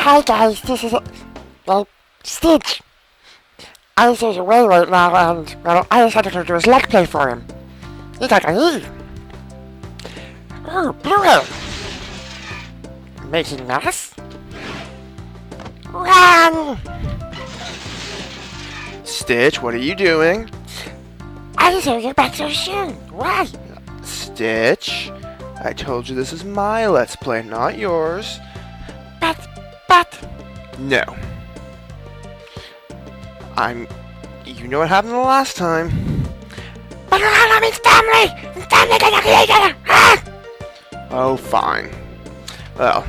Hi guys, this is Stitch. Isaac's away right now and, well, I decided to do his leg play for him. He's like a E. Ooh, Blu-ray. Making mess. Run! Stitch, what are you doing? Isaac, you're back so soon. Why? Stitch, I told you this is my Let's Play, not yours. But... No. You know what happened the last time. But Ohana means family! Family gonna kill each other! Ah! Oh, fine. Well,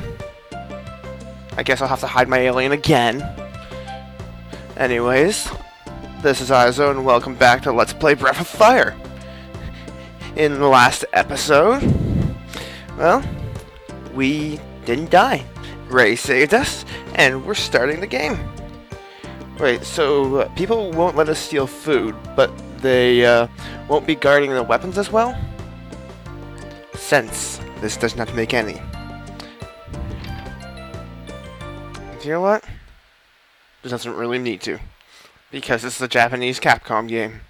I guess I'll have to hide my alien again. Anyways, this is Izo, and welcome back to Let's Play Breath of Fire. In the last episode, well, we didn't die. Ray saved us, and we're starting the game. Wait, so people won't let us steal food, but they won't be guarding the weapons as well? Sense this does not make any. You know what? It doesn't really need to, because this is a Japanese Capcom game.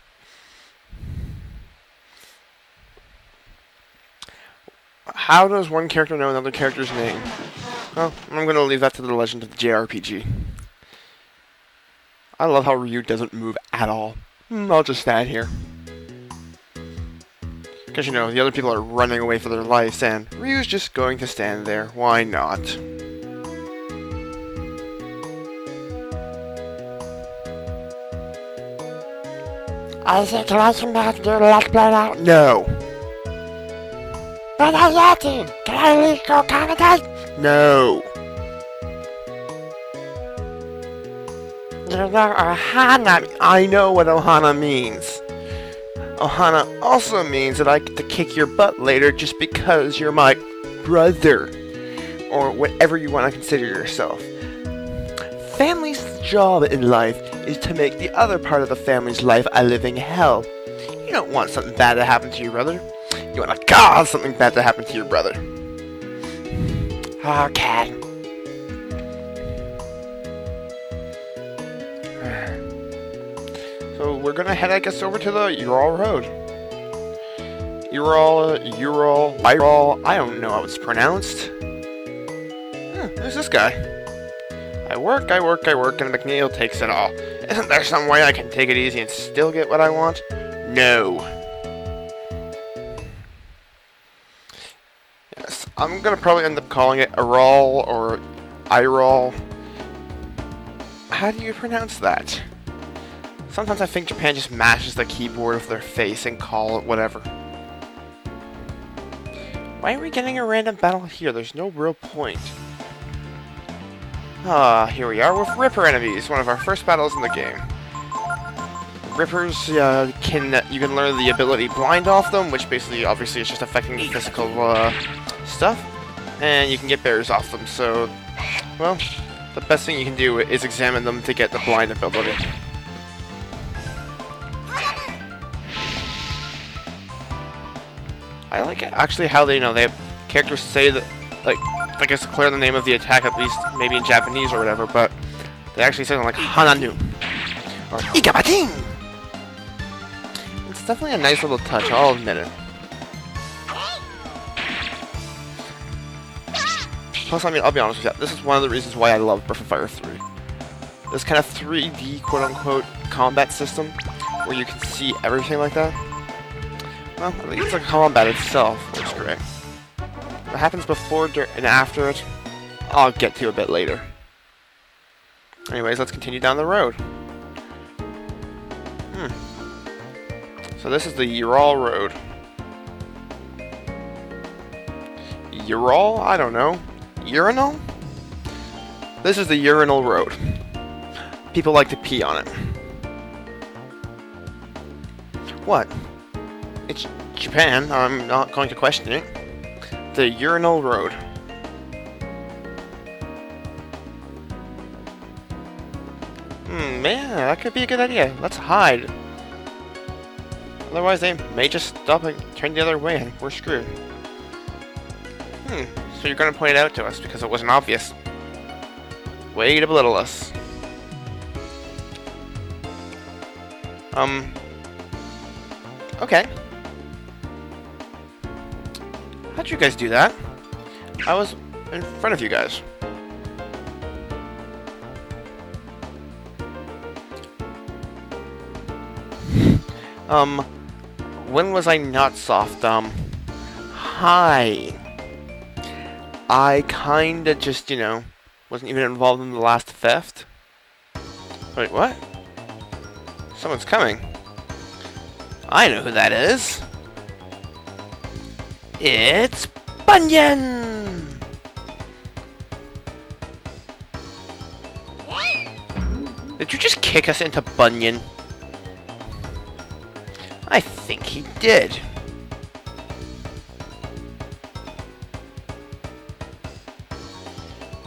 How does one character know another character's name? Well, I'm going to leave that to the legend of the JRPG. I love how Ryu doesn't move at all. I'll just stand here. Because, you know, the other people are running away for their lives, and Ryu's just going to stand there. Why not? Isaac, can I come back and do a Let's Play now? No. But I have to! Can I at least go commentate? No. You know Ohana. I know what Ohana means. Ohana also means that I get to kick your butt later just because you're my brother. Or whatever you want to consider yourself. Family's job in life is to make the other part of the family's life a living hell. You don't want something bad to happen to your brother. You want to cause something bad to happen to your brother. Okay. So we're gonna head, I guess, over to the Ural Road. Ural, I don't know how it's pronounced. Who's this guy? I work, and McNeil takes it all. Isn't there some way I can take it easy and still get what I want? No. Yes, I'm gonna probably end up calling it Ural or Iral. How do you pronounce that? Sometimes I think Japan just mashes the keyboard with their face and call it whatever. Why are we getting a random battle here? There's no real point. Here we are with Ripper enemies, one of our first battles in the game. Rippers, you can learn the ability Blind off them, which basically, obviously, is just affecting the physical stuff. And you can get bears off them, so, well, the best thing you can do is examine them to get the Blind ability. I like it, actually how they have characters say that, like, I guess declare the name of the attack, at least maybe in Japanese or whatever, but they actually say like Hananu or Ikabatin. It's definitely a nice little touch, I'll admit it. Plus, I mean, I'll be honest with you, this is one of the reasons why I love Breath of Fire 3. This kind of 3D quote-unquote combat system where you can see everything like that. Well, I think it's the combat itself, which is great. What happens before and after it, I'll get to a bit later. Anyways, let's continue down the road. So this is the Ural Road. Ural? I don't know. Urinal? This is the Urinal Road. People like to pee on it. What? It's Japan. I'm not going to question it. The Urinal Road. Man, that could be a good idea. Let's hide. Otherwise, they may just stop and turn the other way, and we're screwed. So you're gonna point it out to us because it wasn't obvious. Way to belittle us. Okay. How'd you guys do that? I was in front of you guys. When was I not soft? Hi. I kinda just, you know, wasn't even involved in the last theft. Wait, what? Someone's coming. I know who that is. It's Bunyan! Did you just kick us into Bunyan? I think he did.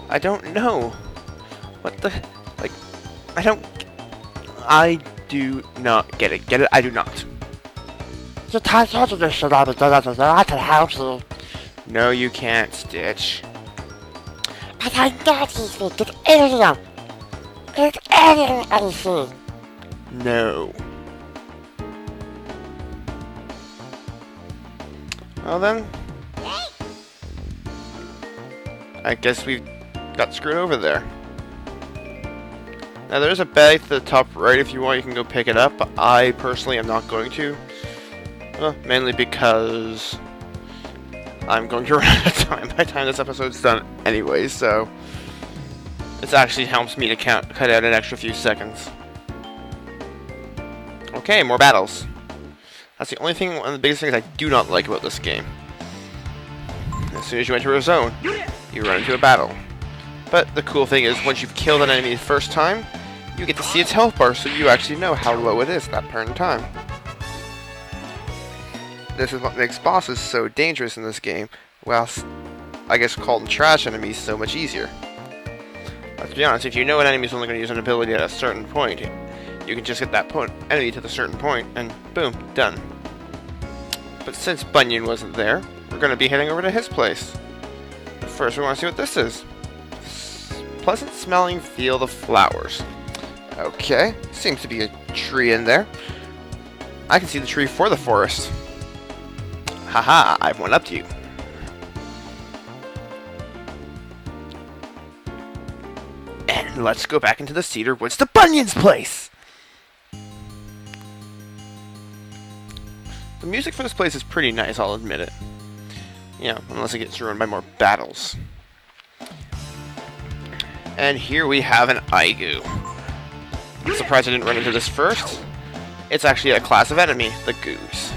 I don't know. What the... Like... I do not get it. Get it? I do not. You can't get this shit out of the I can help you. No, you can't, Stitch. But I know these things. It's alien. It's alien, I see. No. Well then... I guess we got screwed over there. Now there's a bag to the top right. If you want, you can go pick it up. But I personally am not going to. Mainly because I'm going to run out of time by the time this episode's done anyway, so this actually helps me to cut out an extra few seconds. Okay, more battles. That's the only thing, one of the biggest things I do not like about this game. As soon as you enter a zone, you run into a battle. But the cool thing is, once you've killed an enemy the first time, you get to see its health bar, so you actually know how low it is at that point in time. This is what makes bosses so dangerous in this game, whilst, I guess, calling trash enemies so much easier. Let's be honest, if you know an enemy is only going to use an ability at a certain point, you can just get that enemy to the certain point, and boom, done. But since Bunyan wasn't there, we're going to be heading over to his place. But first, we want to see what this is. Pleasant smelling field of flowers. Okay, seems to be a tree in there. I can see the tree for the forest. Haha, I've one up to you. And let's go back into the cedar woods to Bunyan's place! The music for this place is pretty nice, I'll admit it. You know, unless it gets ruined by more battles. And here we have an Aigu. I'm surprised I didn't run into this first. It's actually a class of enemy, the Goos.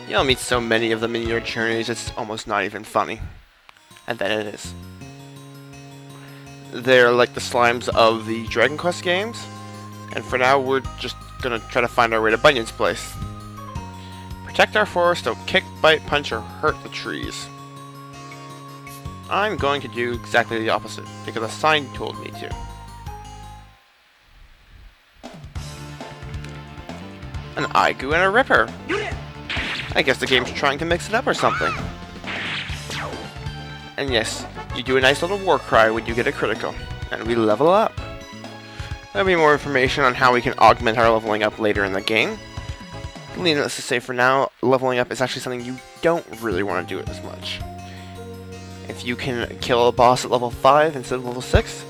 You'll meet so many of them in your journeys, it's almost not even funny. And then it is. They're like the slimes of the Dragon Quest games. And for now, we're just gonna try to find our way to Bunyan's place. Protect our forest, don't kick, bite, punch, or hurt the trees. I'm going to do exactly the opposite, because a sign told me to. An Aigu and a Ripper. I guess the game's trying to mix it up or something. And yes, you do a nice little war cry when you get a critical, and we level up. There'll be more information on how we can augment our leveling up later in the game. Needless to say, for now, leveling up is actually something you don't really want to do as much. If you can kill a boss at level 5 instead of level 6,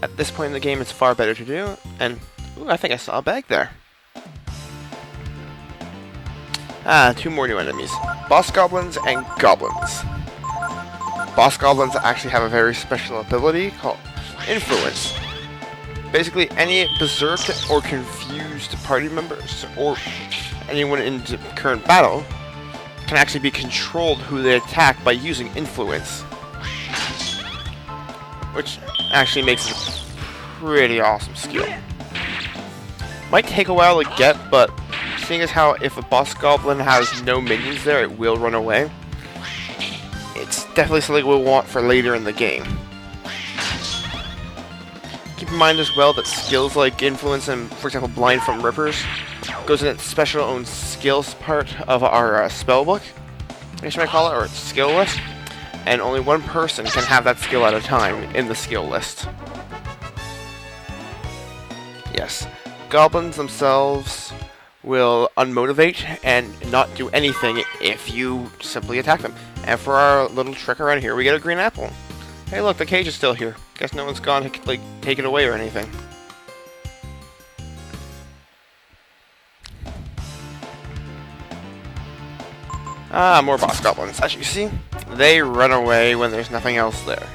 at this point in the game it's far better to do, and ooh, I think I saw a bag there. Ah, 2 more new enemies. Boss Goblins and Goblins. Boss Goblins actually have a very special ability called Influence. Basically, any berserked or confused party members, or anyone in the current battle, can actually be controlled who they attack by using Influence. Which actually makes it a pretty awesome skill. Might take a while to get, but seeing as how if a boss goblin has no minions there, it will run away. It's definitely something we'll want for later in the game. Keep in mind as well that skills like Influence and, for example, Blind from Rippers goes in its special own skills part of our spell book, I guess you might call it, or skill list. and only one person can have that skill at a time in the skill list. Yes, goblins themselves will unmotivate and not do anything if you simply attack them. And for our little trick around here, we get a green apple. Hey look, the cage is still here. Guess no one's gone to, like, take it away or anything. Ah, more boss goblins. As you see, they run away when there's nothing else there.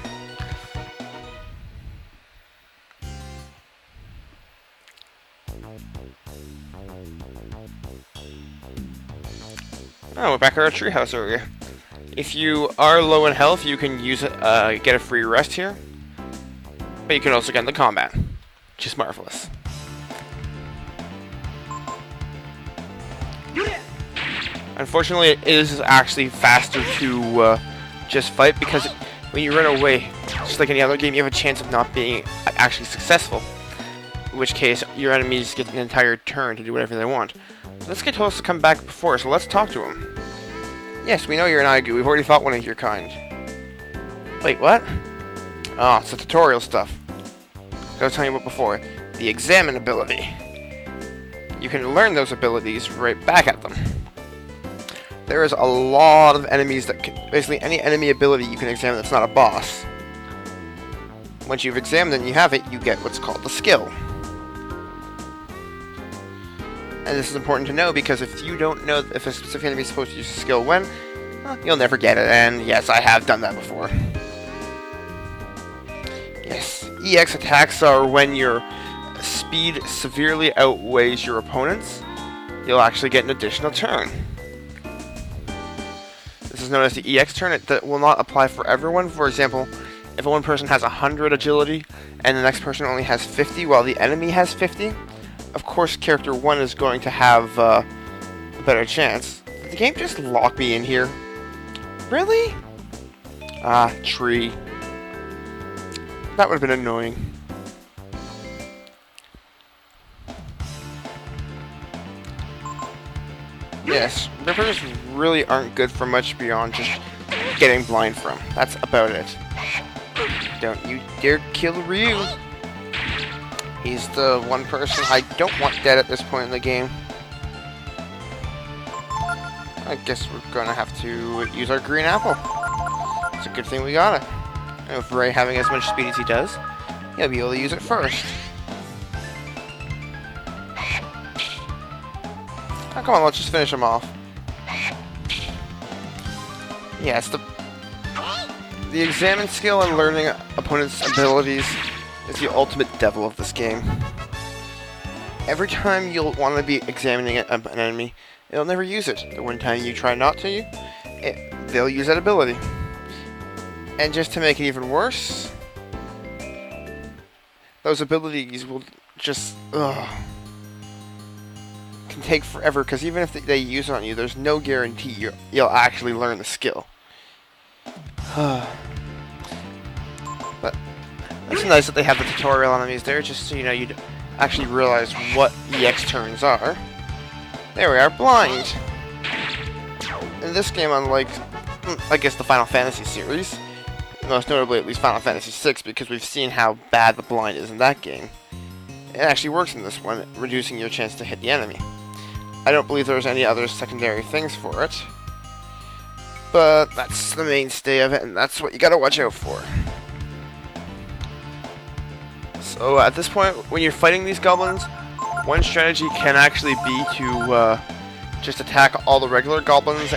Oh, we're back at our treehouse area. If you are low in health, you can use it, get a free rest here. But you can also get into combat, which is marvelous. Unfortunately, it is actually faster to just fight, because when you run away, just like any other game, you have a chance of not being actually successful. In which case, your enemies get an entire turn to do whatever they want. Let's get Toast to come back before, so let's talk to him. Yes, we know you're an Aigu. We've already fought one of your kind. Wait, what? Oh, it's the tutorial stuff. I was telling you about before. The Examine ability. You can learn those abilities right back at them. There is a lot of enemies that can... Basically, any enemy ability you can examine that's not a boss. Once you've examined it and you have it, you get what's called the skill. And this is important to know, because if you don't know if a specific enemy is supposed to use a skill when, well, you'll never get it. And yes, I have done that before. Yes, EX attacks are when your speed severely outweighs your opponent's. You'll actually get an additional turn. This is known as the EX turn. It will not apply for everyone. For example, if one person has 100 agility and the next person only has 50 while the enemy has 50, of course character 1 is going to have a better chance. Did the game just lock me in here? Really? Ah, tree. That would have been annoying. Yes, rivers really aren't good for much beyond just getting blind from. That's about it. Don't you dare kill Ryu. He's the one person I don't want dead at this point in the game. I guess we're gonna have to use our green apple. It's a good thing we got it. And with Ray having as much speed as he does, he'll be able to use it first. Oh, come on, let's just finish him off. Yes, the examine skill and learning opponents' abilities is the ultimate devil of this game. Every time you'll want to be examining an enemy, it'll never use it. The one time you try not to, they'll use that ability. And just to make it even worse, those abilities will just, can take forever, because even if they use it on you, there's no guarantee you'll actually learn the skill. But it's nice that they have the tutorial enemies there, just so you know you'd actually realize what EX turns are. There we are, blind. In this game, unlike, I guess, the Final Fantasy series, most notably at least Final Fantasy VI, because we've seen how bad the blind is in that game, it actually works in this one, reducing your chance to hit the enemy. I don't believe there's any other secondary things for it, but that's the mainstay of it, and that's what you gotta watch out for. So at this point, when you're fighting these goblins, one strategy can actually be to just attack all the regular goblins so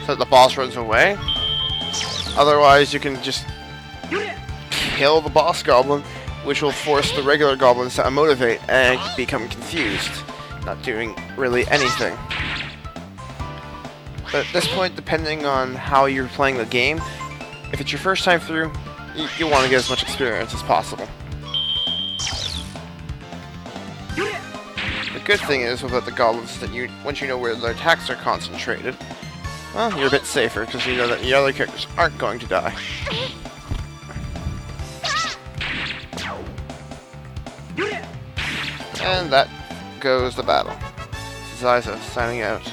that the boss runs away. Otherwise, you can just kill the boss goblin, which will force the regular goblins to unmotivate and become confused, not doing really anything. But at this point, depending on how you're playing the game, if it's your first time through, you want to get as much experience as possible. The good thing is about the goblins that once you know where their attacks are concentrated, well, you're a bit safer because you know that the other characters aren't going to die. And that goes the battle. This is Isa signing out.